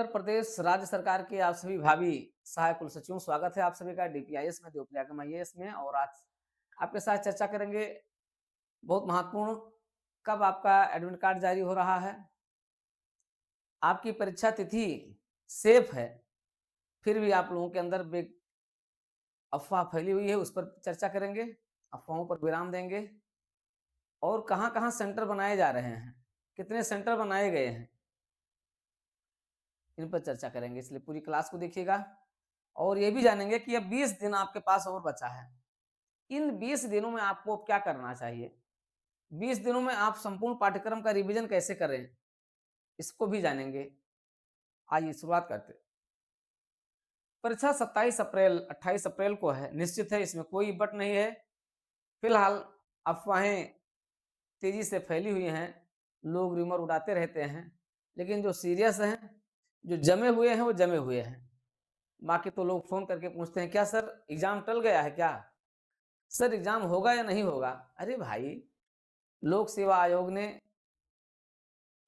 उत्तर प्रदेश राज्य सरकार के आप सभी भावी सहायक कुल सचिवों, स्वागत है आप सभी का डीपीआईएस में, देवप्रियागम आईएएस में। और आज आपके साथ चर्चा करेंगे बहुत महत्वपूर्ण, कब आपका एडमिट कार्ड जारी हो रहा है। आपकी परीक्षा तिथि सेफ है, फिर भी आप लोगों के अंदर अफवाह फैली हुई है, उस पर चर्चा करेंगे, अफवाहों पर विराम देंगे और कहाँ-कहाँ सेंटर बनाए जा रहे हैं, कितने सेंटर बनाए गए हैं, इन पर चर्चा करेंगे। इसलिए पूरी क्लास को देखिएगा और ये भी जानेंगे कि अब 20 दिन आपके पास और बचा है। इन 20 दिनों में आपको क्या करना चाहिए? 20 दिनों में आप संपूर्ण पाठ्यक्रम का रिवीजन कैसे करें? इसको भी जानेंगे। आइए शुरुआत करते हैं। परीक्षा 27 अप्रैल 28 अप्रैल को है, निश्चित है, इसमें कोई बट नहीं है। फिलहाल अफवाहें तेजी से फैली हुई हैं, लोग रूमर उड़ाते रहते हैं, लेकिन जो सीरियस हैं, जो जमे हुए हैं वो जमे हुए हैं। बाकी तो लोग फ़ोन करके पूछते हैं, क्या सर एग्ज़ाम टल गया है क्या? सर एग्ज़ाम होगा या नहीं होगा? अरे भाई, लोक सेवा आयोग ने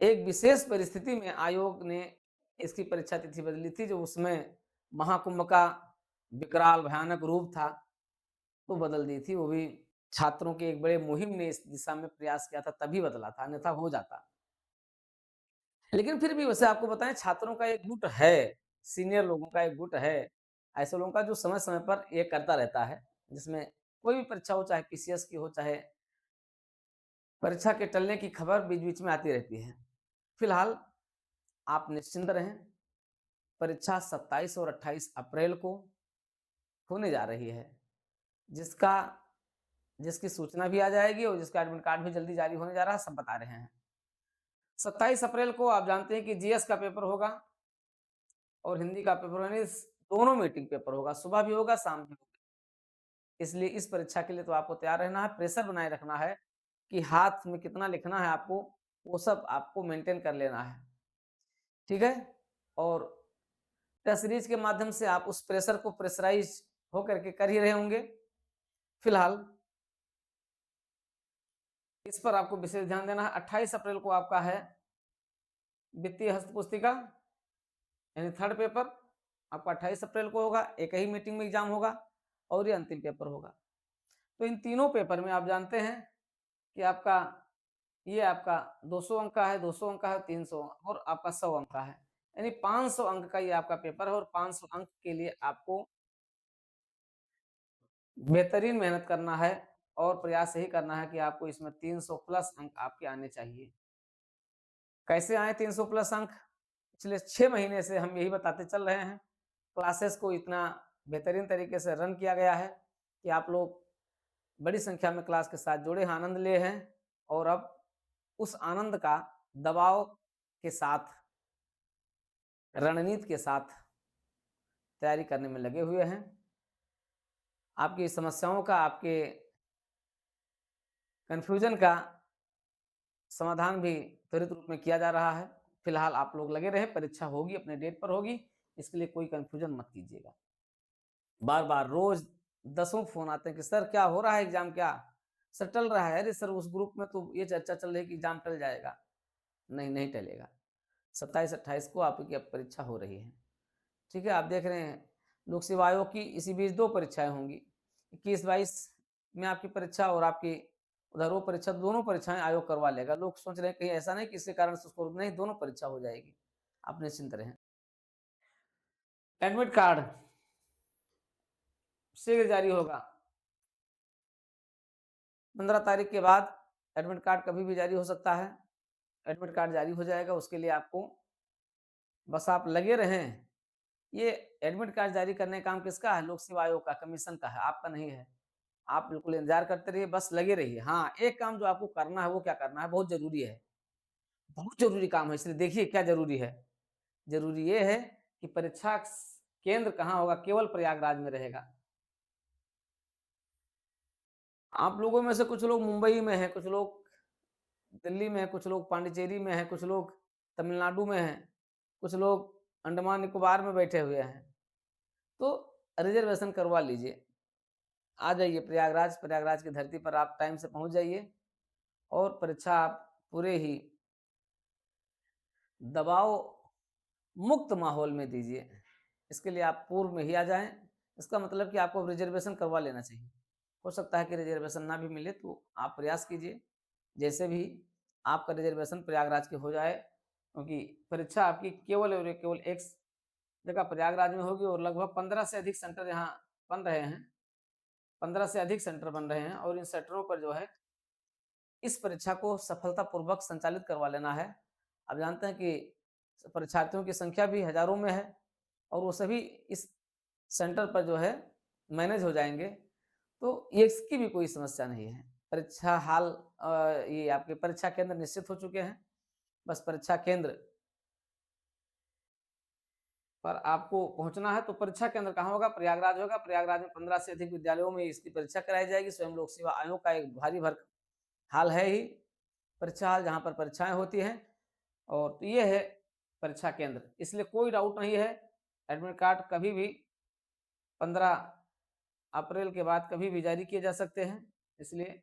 एक विशेष परिस्थिति में आयोग ने इसकी परीक्षा तिथि बदली थी, जो उसमें महाकुंभ का विकराल भयानक रूप था, तो बदल दी थी। वो भी छात्रों के एक बड़े मुहिम ने इस दिशा में प्रयास किया था, तभी बदला था, अन्यथा हो जाता। लेकिन फिर भी वैसे आपको बताएँ, छात्रों का एक गुट है, सीनियर लोगों का एक गुट है, ऐसे लोगों का जो समय-समय पर ये करता रहता है, जिसमें कोई भी परीक्षा हो, चाहे पीसीएस की हो, चाहे परीक्षा के टलने की खबर बीच-बीच में आती रहती है। फिलहाल आप निश्चिंत रहें, परीक्षा 27 और 28 अप्रैल को होने जा रही है, जिसका जिसकी सूचना भी आ जाएगी और जिसका एडमिट कार्ड भी जल्दी जारी होने जा रहा है, सब बता रहे हैं। 27 अप्रैल को आप जानते हैं कि जीएस का पेपर होगा और हिंदी का पेपर, यानी दोनों मीटिंग पेपर होगा, सुबह भी होगा, शाम भी होगा। इसलिए इस परीक्षा के लिए तो आपको तैयार रहना है, प्रेशर बनाए रखना है कि हाथ में कितना लिखना है आपको, वो सब आपको मेंटेन कर लेना है, ठीक है? और टेस्ट सीरीज के माध्यम से आप उस प्रेशर को प्रेशराइज होकर के कर ही रहे होंगे। फिलहाल इस पर आपको विशेष ध्यान देना है। 28 अप्रैल को आपका है वित्तीय हस्त पुस्तिका, यानी थर्ड पेपर आपका 28 अप्रैल को होगा। एक ही मीटिंग में एग्जाम होगा और ये अंतिम पेपर होगा। तो इन तीनों पेपर में आप जानते हैं कि आपका 200 अंक का है, 200 अंक का है, 300 और आपका 100 अंक का है, यानी 500 अंक का ये आपका पेपर है। और 500 अंक के लिए आपको बेहतरीन मेहनत करना है और प्रयास यही करना है कि आपको इसमें 300 प्लस अंक आपके आने चाहिए। कैसे आए 300 प्लस अंक? पिछले 6 महीने से हम यही बताते चल रहे हैं। क्लासेस को इतना बेहतरीन तरीके से रन किया गया है कि आप लोग बड़ी संख्या में क्लास के साथ जुड़े हैं, आनंद लिए हैं और अब उस आनंद का दबाव के साथ, रणनीति के साथ तैयारी करने में लगे हुए हैं। आपकी समस्याओं का, आपके कन्फ्यूजन का समाधान भी त्वरित रूप में किया जा रहा है। फिलहाल आप लोग लगे रहे, परीक्षा होगी, अपने डेट पर होगी, इसके लिए कोई कन्फ्यूजन मत कीजिएगा। बार-बार रोज़ दसों फ़ोन आते हैं कि सर क्या हो रहा है एग्ज़ाम क्या? सर टल रहा है। अरे सर, उस ग्रुप में तो ये चर्चा चल रही है कि एग्ज़ाम टल जाएगा। नहीं, नहीं टलेगा। 27-28 को आपकी अब परीक्षा हो रही है। ठीक है, आप देख रहे हैं लोक सेवा आयोग की इसी बीच 2 परीक्षाएँ होंगी। 21-22 में आपकी परीक्षा और आपकी उधर वो परीक्षा, दोनों परीक्षाएँ आयोग करवा लेगा। लोग सोच रहे हैं कहीं ऐसा नहीं कि इसके कारण से उसको, नहीं, दोनों परीक्षा हो जाएगी। आप निश्चिंत रहें। एडमिट कार्ड शीघ्र जारी होगा। 15 तारीख के बाद एडमिट कार्ड कभी भी जारी हो सकता है। एडमिट कार्ड जारी हो जाएगा, उसके लिए आपको बस आप लगे रहें। ये एडमिट कार्ड जारी करने का काम किसका है? लोक सेवा आयोग का, कमीशन का है, आपका नहीं है। आप बिल्कुल इंतज़ार करते रहिए, बस लगे रहिए। हाँ, एक काम जो आपको करना है, वो क्या करना है? बहुत ज़रूरी है, बहुत ज़रूरी काम है, इसलिए देखिए क्या ज़रूरी है। ज़रूरी ये है कि परीक्षा केंद्र कहाँ होगा? केवल प्रयागराज में रहेगा। आप लोगों में से कुछ लोग मुंबई में हैं, कुछ लोग दिल्ली में हैं, कुछ लोग पांडिचेरी में हैं, कुछ लोग तमिलनाडु में हैं, कुछ लोग अंडमान निकोबार में बैठे हुए हैं। तो रिज़र्वेशन करवा लीजिए। आ जाइए प्रयागराज, प्रयागराज की धरती पर आप टाइम से पहुँच जाइए और परीक्षा आप पूरे ही दबाव मुक्त माहौल में दीजिए। इसके लिए आप पूर्व में ही आ जाएँ, इसका मतलब कि आपको रिज़र्वेशन करवा लेना चाहिए। हो सकता है कि रिज़र्वेशन ना भी मिले तो आप प्रयास कीजिए, जैसे भी आपका रिज़र्वेशन प्रयागराज की हो जाए, क्योंकि परीक्षा आपकी केवल और केवल एक जगह प्रयागराज में होगी और लगभग 15 से अधिक सेंटर यहाँ बन रहे हैं। 15 से अधिक सेंटर बन रहे हैं और इन सेंटरों पर जो है इस परीक्षा को सफलतापूर्वक संचालित करवा लेना है। आप जानते हैं कि परीक्षार्थियों की संख्या भी हज़ारों में है और वो सभी इस सेंटर पर जो है मैनेज हो जाएँगे, तो ये इसकी भी कोई समस्या नहीं है। परीक्षा हॉल ये आपके परीक्षा केंद्र निश्चित हो चुके हैं, बस परीक्षा केंद्र पर आपको पहुँचना है, तो परीक्षा केंद्र कहाँ होगा? प्रयागराज होगा। प्रयागराज में 15 से अधिक विद्यालयों में इसकी परीक्षा कराई जाएगी। स्वयं लोक सेवा आयोग का एक भारी भरकम हॉल है ही, परीक्षा हॉल जहाँ पर परीक्षाएँ होती हैं और तो ये है परीक्षा केंद्र। इसलिए कोई डाउट नहीं है, एडमिट कार्ड कभी भी 15 अप्रैल के बाद कभी भी जारी किए जा सकते हैं, इसलिए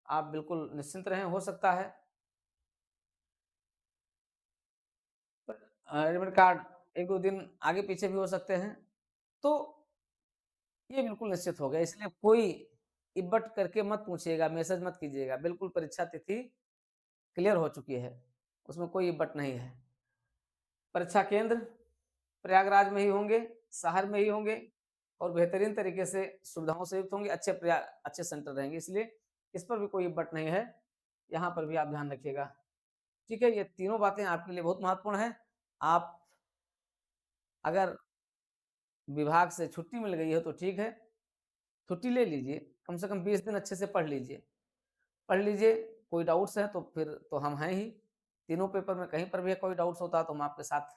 आप बिल्कुल निश्चिंत रहें, हो सकता है एडमिट कार्ड 1-2 दिन आगे-पीछे भी हो सकते हैं। तो ये बिल्कुल निश्चित हो गया, इसलिए कोई इब्बट करके मत पूछिएगा, मैसेज मत कीजिएगा। बिल्कुल परीक्षा तिथि क्लियर हो चुकी है, उसमें कोई इब्बट नहीं है। परीक्षा केंद्र प्रयागराज में ही होंगे, शहर में ही होंगे और बेहतरीन तरीके से सुविधाओं से युक्त होंगे, अच्छे सेंटर रहेंगे, इसलिए इस पर भी कोई इब्बट नहीं है। यहाँ पर भी आप ध्यान रखिएगा। ठीक है, ये तीनों बातें आपके लिए बहुत महत्वपूर्ण हैं। आप अगर विभाग से छुट्टी मिल गई है तो ठीक है, छुट्टी ले लीजिए, कम से कम 20 दिन अच्छे से पढ़ लीजिए। पढ़ लीजिए, कोई डाउट्स हैं तो फिर तो हम हैं ही। तीनों पेपर में कहीं पर भी कोई डाउट्स होता है तो हम आपके साथ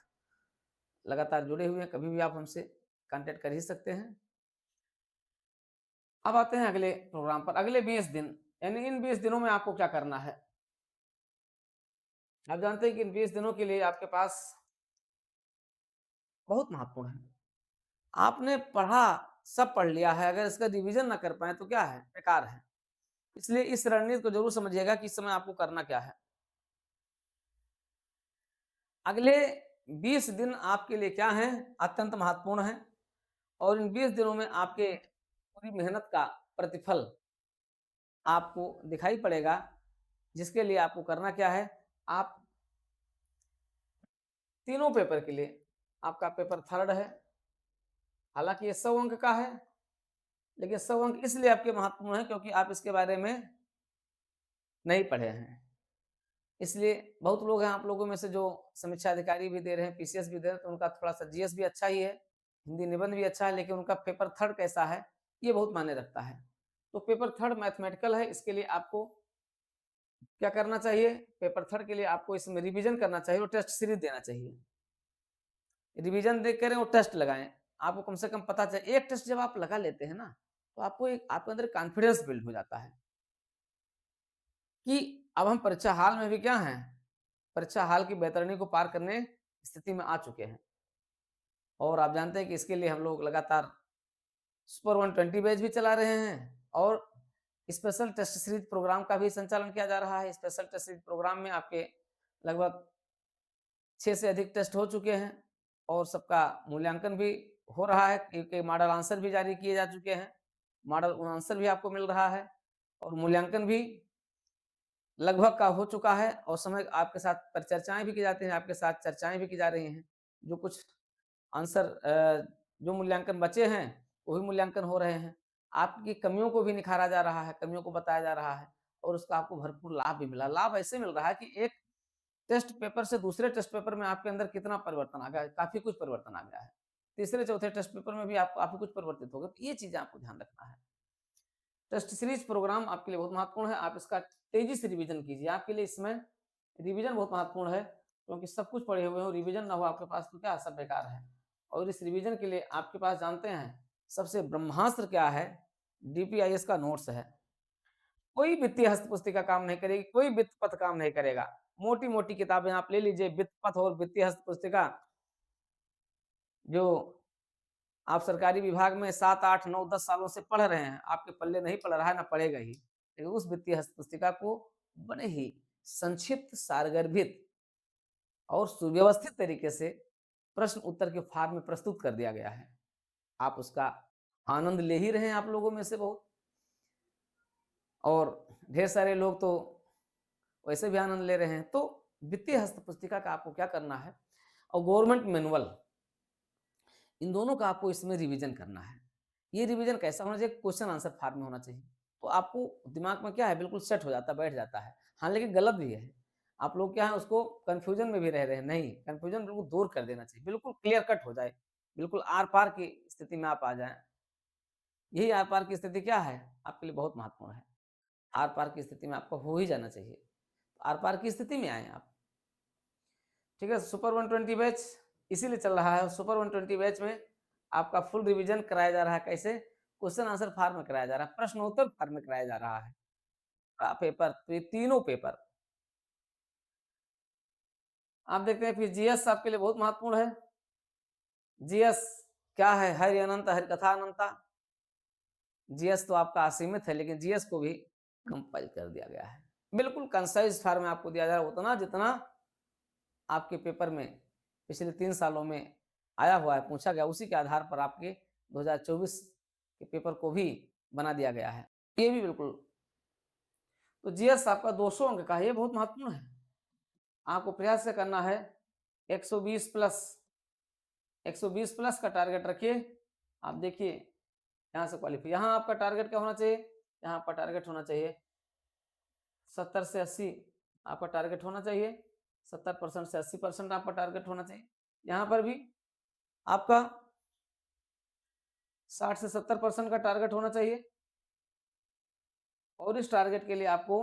लगातार जुड़े हुए हैं, कभी भी आप हमसे कॉन्टैक्ट कर ही सकते हैं। अब आते हैं अगले प्रोग्राम पर, अगले 20 दिन, यानी इन 20 दिनों में आपको क्या करना है? आप जानते हैं कि इन 20 दिनों के लिए आपके पास बहुत महत्वपूर्ण है। आपने पढ़ा, सब पढ़ लिया है, अगर इसका रिवीजन ना कर पाएँ तो क्या है? बेकार है। इसलिए इस रणनीति को ज़रूर समझिएगा कि इस समय आपको करना क्या है। अगले 20 दिन आपके लिए क्या हैं? अत्यंत महत्वपूर्ण हैं और इन 20 दिनों में आपके पूरी मेहनत का प्रतिफल आपको दिखाई पड़ेगा, जिसके लिए आपको करना क्या है? आप तीनों पेपर के लिए आपका पेपर 3rd है, हालाँकि ये 100 अंक का है, लेकिन 100 अंक इसलिए आपके महत्वपूर्ण हैं क्योंकि आप इसके बारे में नहीं पढ़े हैं। इसलिए बहुत लोग हैं आप लोगों में से जो समीक्षा अधिकारी भी दे रहे हैं, पीसीएस भी दे रहे हैं, तो उनका थोड़ा-सा जीएस भी अच्छा ही है, हिंदी निबंध भी अच्छा है, लेकिन उनका पेपर 3rd कैसा है, ये बहुत मायने रखता है। तो पेपर 3rd मैथमेटिकल है, इसके लिए आपको क्या करना चाहिए? पेपर 3rd के लिए आपको इसमें रिवीजन करना चाहिए और टेस्ट सीरीज़ देना चाहिए। रिवीजन दे करें और टेस्ट लगाएँ। आपको कम से कम पता चले एक टेस्ट जब आप लगा लेते हैं ना, तो आपको एक आपके अंदर कॉन्फिडेंस बिल्ड हो जाता है कि अब हम परीक्षा हॉल में भी क्या हैं, परीक्षा हॉल की बैतरणी को पार करने स्थिति में आ चुके हैं। और आप जानते हैं कि इसके लिए हम लोग लगातार सुपर 120 बैच भी चला रहे हैं और स्पेशल टेस्ट सीरीज प्रोग्राम का भी संचालन किया जा रहा है। स्पेशल टेस्ट सीरीज प्रोग्राम में आपके लगभग 6 से अधिक टेस्ट हो चुके हैं और सबका मूल्यांकन भी हो रहा है क्योंकि मॉडल आंसर भी जारी किए जा चुके हैं। मॉडल आंसर भी आपको मिल रहा है और मूल्यांकन भी लगभग का हो चुका है और समय आपके साथ परिचर्चाएँ भी की जाती हैं, आपके साथ चर्चाएँ भी की जा रही हैं। जो कुछ आंसर जो मूल्यांकन बचे हैं, वो भी मूल्यांकन हो रहे हैं। आपकी कमियों को भी निखारा जा रहा है, कमियों को बताया जा रहा है और उसका आपको भरपूर लाभ भी मिला। लाभ ऐसे मिल रहा है कि एक टेस्ट पेपर से दूसरे टेस्ट पेपर में आपके अंदर कितना परिवर्तन आ गया है, काफ़ी कुछ परिवर्तन आ गया है। तीसरे-चौथे टेस्ट पेपर में भी आप काफ़ी कुछ परिवर्तित हो गए। तो ये चीज़ें आपको ध्यान रखना है। टेस्ट सीरीज प्रोग्राम आपके लिए बहुत महत्वपूर्ण है, आप इसका तेज़ी से रिवीजन कीजिए। आपके लिए इसमें रिवीजन बहुत महत्वपूर्ण है, क्योंकि सब कुछ पढ़े हुए हो, रिवीजन ना हो आपके पास तो क्या सब बेकार है। और इस रिवीजन के लिए आपके पास जानते हैं, सबसे ब्रह्मास्त्र क्या है? डीपीआईएस का नोट्स है। कोई वित्तीय हस्त पुस्तिका काम नहीं करेगी, कोई वित्त पथ काम नहीं करेगा। मोटी-मोटी किताबें आप ले लीजिए, वित्त पथ और वित्तीय हस्त पुस्तिका, जो आप सरकारी विभाग में 7, 8, 9, 10 सालों से पढ़ रहे हैं, आपके पल्ले नहीं पड़ रहा है, ना पड़ेगा ही। लेकिन उस वित्तीय हस्त पुस्तिका को बड़े ही संक्षिप्त, सारगर्भित और सुव्यवस्थित तरीके से प्रश्न उत्तर के फॉर्म में प्रस्तुत कर दिया गया है। आप उसका आनंद ले ही रहे हैं आप लोगों में से बहुत, और ढेर सारे लोग तो वैसे भी आनंद ले रहे हैं। तो वित्तीय हस्त पुस्तिका का आपको क्या करना है, और गवर्नमेंट मैनुअल, इन दोनों का आपको इसमें रिवीजन करना है। ये रिवीजन कैसा होना चाहिए, क्वेश्चन आंसर फॉर्म में होना चाहिए। तो आपको दिमाग में क्या है, बिल्कुल सेट हो जाता है, बैठ जाता है। हाँ, लेकिन गलत भी है। आप लोग क्या है, उसको कन्फ्यूजन में भी रह रहे हैं। नहीं, कन्फ्यूजन बिल्कुल दूर कर देना चाहिए, बिल्कुल क्लियर कट हो जाए, बिल्कुल आर-पार की स्थिति में आप आ जाएँ। यही आर-पार की स्थिति क्या है, आपके लिए बहुत महत्वपूर्ण है। आर-पार की स्थिति में आपको हो ही जाना चाहिए। आर-पार की स्थिति में आएँ आप। ठीक है, सुपर 120 बैच इसीलिए चल रहा है। सुपर 120 बैच में आपका फुल रिवीजन कराया जा रहा है। कैसे? क्वेश्चन आंसर फॉर्म में कराया जा रहा है, प्रश्नोत्तर फॉर्म में कराया जा रहा है। पेपर, तो ये तीनों पेपर आप देखते हैं। फिर जीएस आपके लिए बहुत महत्वपूर्ण है। जीएस क्या है? हरि अनंत हरि कथा अनंता। जीएस तो आपका असीमित है, लेकिन जीएस को भी कंपाइल कर दिया गया है। बिल्कुल कंसाइज फॉर्म में आपको दिया जा रहा है, उतना जितना आपके पेपर में पिछले 3 सालों में आया हुआ है, पूछा गया, उसी के आधार पर आपके 2024 के पेपर को भी बना दिया गया है। ये भी बिल्कुल, तो जीएस आपका 200 अंक का है, ये बहुत महत्वपूर्ण है। आपको प्रयास से करना है 120 प्लस, 120 प्लस का टारगेट रखिए। आप देखिए यहाँ से क्वालिफाई, यहाँ आपका टारगेट क्या होना चाहिए, यहाँ आपका टारगेट होना चाहिए 70 से 80 आपका टारगेट होना चाहिए। 70% से 80% आपका टारगेट होना चाहिए। यहाँ पर भी आपका 60 से 70% का टारगेट होना चाहिए। और इस टारगेट के लिए आपको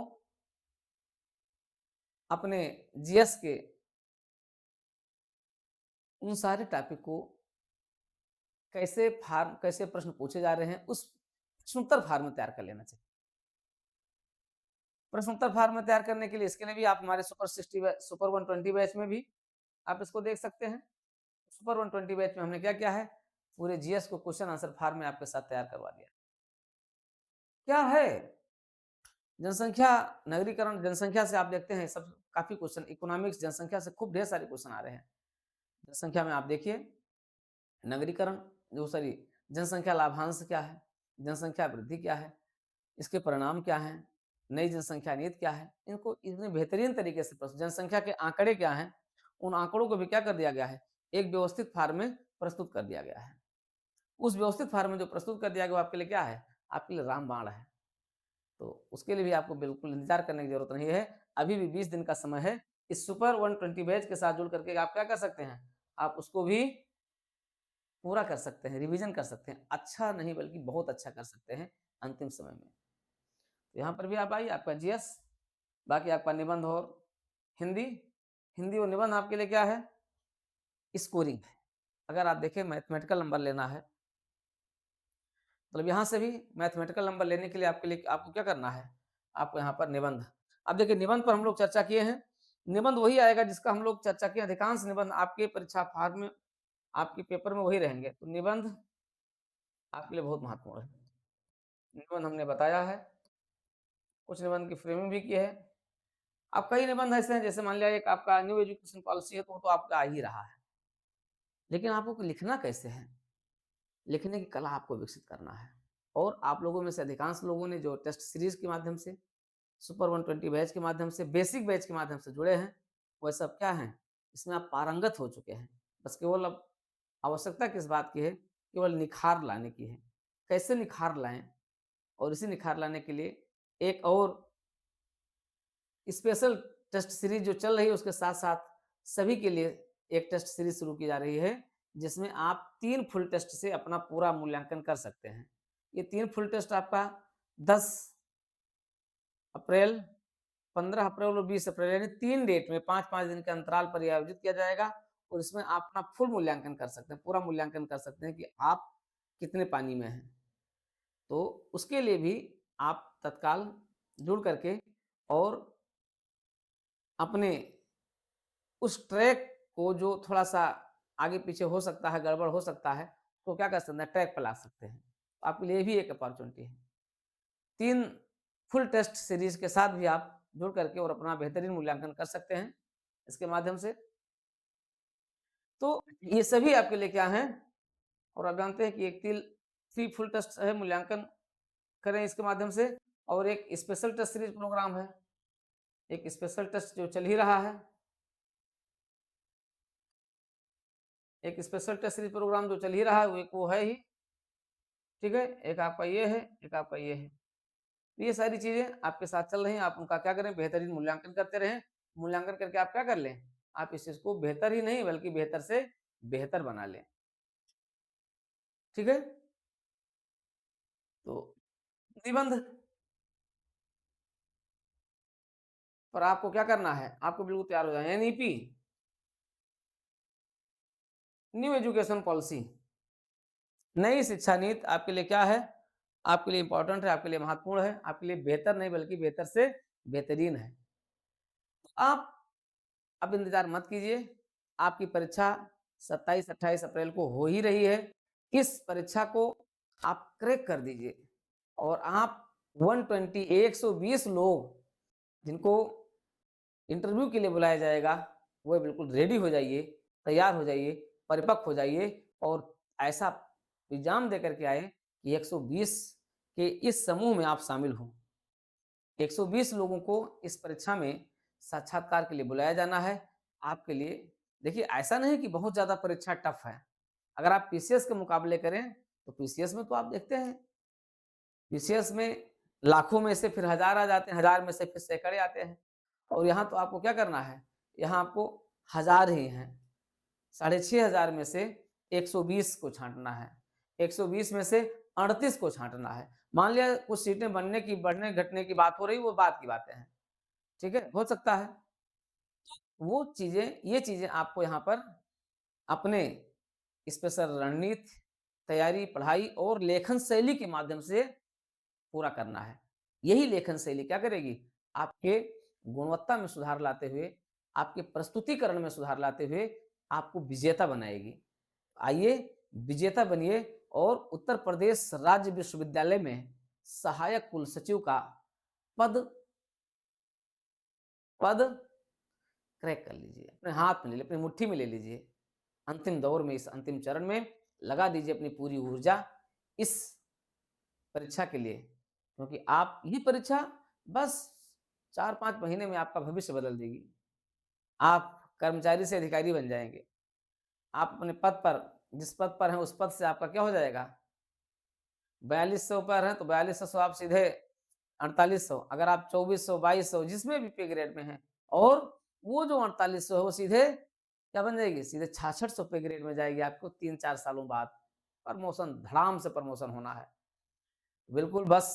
अपने जीएस के उन सारे टॉपिक को कैसे प्रश्न पूछे जा रहे हैं, उस प्रश्नोत्तर फॉर्म में तैयार कर लेना चाहिए। प्रश्नोत्तर फॉर्म में तैयार करने के लिए, इसके लिए भी आप हमारे सुपर 120 बैच में भी आप इसको देख सकते हैं। सुपर 120 बैच में हमने क्या किया है, पूरे जीएस को क्वेश्चन आंसर फॉर्म में आपके साथ तैयार करवा दिया। क्या है जनसंख्या, नगरीकरण, जनसंख्या से आप देखते हैं सब काफी क्वेश्चन, इकोनॉमिक्स, जनसंख्या से खूब ढेर सारे क्वेश्चन आ रहे हैं। जनसंख्या में आप देखिए नगरीकरण, जो सॉरी जनसंख्या लाभांश क्या है, जनसंख्या वृद्धि क्या है, इसके परिणाम क्या हैं, नई जनसंख्या नीति क्या है, इनको इतने बेहतरीन तरीके से जनसंख्या के आंकड़े क्या हैं, उन आंकड़ों को भी क्या कर दिया गया है, एक व्यवस्थित फॉर्म में प्रस्तुत कर दिया गया है। उस व्यवस्थित फॉर्म में जो प्रस्तुत कर दिया गया वो आपके लिए क्या है, आपके लिए रामबाण है। तो उसके लिए भी आपको बिल्कुल इंतजार करने की जरूरत नहीं है। अभी भी 20 दिन का समय है। इस सुपर 120 बैच के साथ जुड़ करके आप क्या कर सकते हैं, आप उसको भी पूरा कर सकते हैं, रिवीजन कर सकते हैं। अच्छा नहीं बल्कि बहुत अच्छा कर सकते हैं अंतिम समय में। तो यहाँ पर भी आप आइए, आपका जीएस, बाकी आपका निबंध और हिंदी, हिंदी और निबंध आपके लिए क्या है, स्कोरिंग है। अगर आप देखें मैथमेटिकल नंबर लेना है, मतलब यहाँ से भी मैथमेटिकल नंबर लेने के लिए आपके लिए आपको क्या करना है, आपको यहाँ पर निबंध, अब देखिए निबंध पर हम लोग चर्चा किए हैं। निबंध वही आएगा जिसका हम लोग चर्चा किए, अधिकांश निबंध आपके परीक्षा फॉर्म में, आपके पेपर में वही रहेंगे। तो निबंध आपके लिए बहुत महत्वपूर्ण है। निबंध हमने बताया है, कुछ निबंध की फ्रेमिंग भी की है। अब कई निबंध ऐसे हैं, जैसे मान लिया एक आपका न्यू एजुकेशन पॉलिसी है, तो वो तो आपका आ ही रहा है, लेकिन आपको लिखना कैसे है, लिखने की कला आपको विकसित करना है। और आप लोगों में से अधिकांश लोगों ने जो टेस्ट सीरीज के माध्यम से, सुपर 120 बैच के माध्यम से, बेसिक बैच के माध्यम से जुड़े हैं, वह सब क्या हैं, इसमें आप पारंगत हो चुके हैं। बस केवल अब आवश्यकता किस बात की है, केवल निखार लाने की है। कैसे निखार लाएं, और इसी निखार लाने के लिए एक और स्पेशल टेस्ट सीरीज जो चल रही है, उसके साथ साथ सभी के लिए एक टेस्ट सीरीज शुरू की जा रही है, जिसमें आप 3 फुल टेस्ट से अपना पूरा मूल्यांकन कर सकते हैं। ये 3 फुल टेस्ट आपका 10 अप्रैल, 15 अप्रैल और 20 अप्रैल, यानी 3 डेट में 5-5 दिन के अंतराल पर यह आयोजित किया जाएगा। और इसमें आप अपना फुल मूल्यांकन कर सकते हैं, पूरा मूल्यांकन कर सकते हैं कि आप कितने पानी में हैं। तो उसके लिए भी आप तत्काल जुड़ करके और अपने उस ट्रैक को, जो थोड़ा-सा आगे-पीछे हो सकता है, गड़बड़ हो सकता है, तो क्या कर सकते हैं, ट्रैक पे ला सकते हैं। तो आपके लिए भी एक अपॉर्च्युनिटी है। 3 फुल टेस्ट सीरीज के साथ भी आप जुड़ करके और अपना बेहतरीन मूल्यांकन कर सकते हैं इसके माध्यम से। तो ये सभी आपके लिए क्या हैं, और आप जानते हैं कि एक थ्री फुल टेस्ट है, मूल्यांकन करें इसके माध्यम से, और एक स्पेशल टेस्ट सीरीज प्रोग्राम है, एक स्पेशल टेस्ट जो चल ही रहा है, एक स्पेशल टेस्ट सीरीज प्रोग्राम जो चल ही रहा है, वो एक वो है ही, ठीक है, एक आपका ये है, एक आपका ये है। तो ये सारी चीजें आपके साथ चल रही हैं, आप उनका क्या करें, बेहतरीन मूल्यांकन करते रहें। मूल्यांकन करके आप क्या कर लें, आप इस चीज को बेहतर ही नहीं बल्कि बेहतर से बेहतर बना लें, ठीक है। तो निबंध पर आपको क्या करना है, आपको बिल्कुल तैयार हो जाए। एनईपी, न्यू एजुकेशन पॉलिसी, नई शिक्षा नीति आपके लिए क्या है, आपके लिए इंपॉर्टेंट है, आपके लिए महत्वपूर्ण है, आपके लिए बेहतर नहीं बल्कि बेहतर से बेहतरीन है। तो आप अब इंतजार मत कीजिए, आपकी परीक्षा 27-28 अप्रैल को हो ही रही है। इस परीक्षा को आप क्रैक कर दीजिए, और आप 120 लोग जिनको इंटरव्यू के लिए बुलाया जाएगा, वो बिल्कुल रेडी हो जाइए, तैयार हो जाइए, परिपक्व हो जाइए, और ऐसा एग्जाम दे करके आए कि 120 के इस समूह में आप शामिल हों। 120 लोगों को इस परीक्षा में साक्षात्कार के लिए बुलाया जाना है। आपके लिए देखिए, ऐसा नहीं कि बहुत ज़्यादा परीक्षा टफ है। अगर आप पीसीएस के मुकाबले करें, तो पीसीएस में तो आप देखते हैं, पीसीएस में लाखों में से फिर हज़ार आ जाते हैं, हज़ार में से फिर सैकड़े आते हैं, और यहाँ तो आपको क्या करना है, यहाँ आपको हज़ार ही हैं। 6500 में से 120 को छाँटना है, 120 में से 38 को छाँटना है। मान लिया कुछ सीटें बनने की, बढ़ने घटने की बात हो रही, वो बात की बातें हैं, ठीक है, हो सकता है। वो चीज़ें, ये चीज़ें आपको यहाँ पर अपने स्पेशल रणनीति, तैयारी, पढ़ाई और लेखन शैली के माध्यम से पूरा करना है। यही लेखन शैली क्या करेगी, आपके गुणवत्ता में सुधार लाते हुए, आपके प्रस्तुतिकरण में सुधार लाते हुए आपको विजेता बनाएगी। आइए, विजेता बनिए, और उत्तर प्रदेश राज्य विश्वविद्यालय में सहायक कुलसचिव का पद पद क्रैक कर लीजिए, अपने हाथ में ले लीजिए, अपनी मुट्ठी में ले लीजिए। अंतिम दौर में, इस अंतिम चरण में लगा दीजिए अपनी पूरी ऊर्जा इस परीक्षा के लिए, क्योंकि आप ये परीक्षा बस 4-5 महीने में आपका भविष्य बदल देगी। आप कर्मचारी से अधिकारी बन जाएँगे। आप अपने पद पर, जिस पद पर हैं उस पद से आपका क्या हो जाएगा, 4200 पर हैं तो 4200 आप सीधे 4800, अगर आप 2400, 2200 जिसमें भी पे ग्रेड में हैं, और वो जो 4800 है वो सीधे क्या बन जाएगी, सीधे 6600 पे ग्रेड में जाएगी। आपको 3-4 सालों बाद प्रमोशन, धड़ाम से प्रमोशन होना है। बिल्कुल बस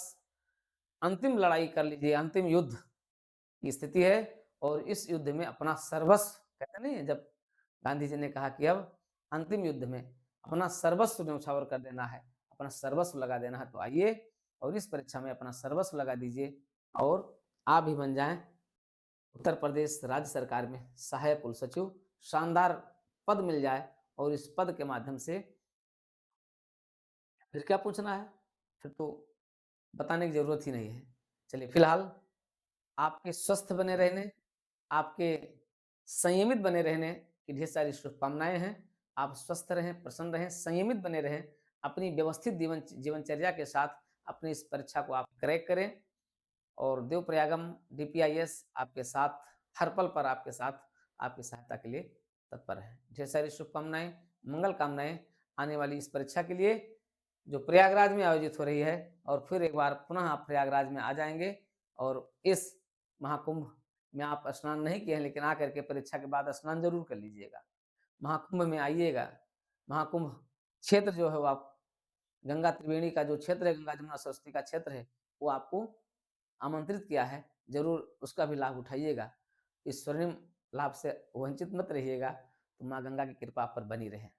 अंतिम लड़ाई कर लीजिए, अंतिम युद्ध की स्थिति है, और इस युद्ध में अपना सर्वस्व, कहते नहीं है जब गांधी जी ने कहा कि अब अंतिम युद्ध में अपना सर्वस्व न्यौछावर कर देना है, अपना सर्वस्व लगा देना है, तो आइए और इस परीक्षा में अपना सर्वस्व लगा दीजिए, और आप भी बन जाएं उत्तर प्रदेश राज्य सरकार में सहायक कुलसचिव। शानदार पद मिल जाए, और इस पद के माध्यम से फिर क्या पूछना है, फिर तो बताने की जरूरत ही नहीं है। चलिए, फिलहाल आपके स्वस्थ बने रहने, आपके संयमित बने रहने की ढेर सारी शुभकामनाएँ हैं। आप स्वस्थ रहें, प्रसन्न रहें, संयमित बने रहें। अपनी व्यवस्थित जीवनचर्या के साथ अपनी इस परीक्षा को आप क्रैक करें, और देवप्रयागम डीपीआईएस आपके साथ, हर पल पर आपके साथ, आपकी सहायता के लिए तत्पर है। ढेर सारी शुभकामनाएँ, मंगल कामनाएँ आने वाली इस परीक्षा के लिए, जो प्रयागराज में आयोजित हो रही है, और फिर एक बार पुनः आप प्रयागराज में आ जाएँगे, और इस महाकुंभ में आप स्नान नहीं किए हैं, लेकिन आकर के परीक्षा के बाद स्नान ज़रूर कर लीजिएगा। महाकुंभ में आइएगा। महाकुंभ क्षेत्र जो है वो आप, गंगा त्रिवेणी का जो क्षेत्र है, गंगा जमुना सरस्वती का क्षेत्र है, वो आपको आमंत्रित किया है। ज़रूर उसका भी लाभ उठाइएगा। इस स्वर्णिम लाभ से वंचित मत रहिएगा। तो माँ गंगा की कृपा आप पर बनी रहे।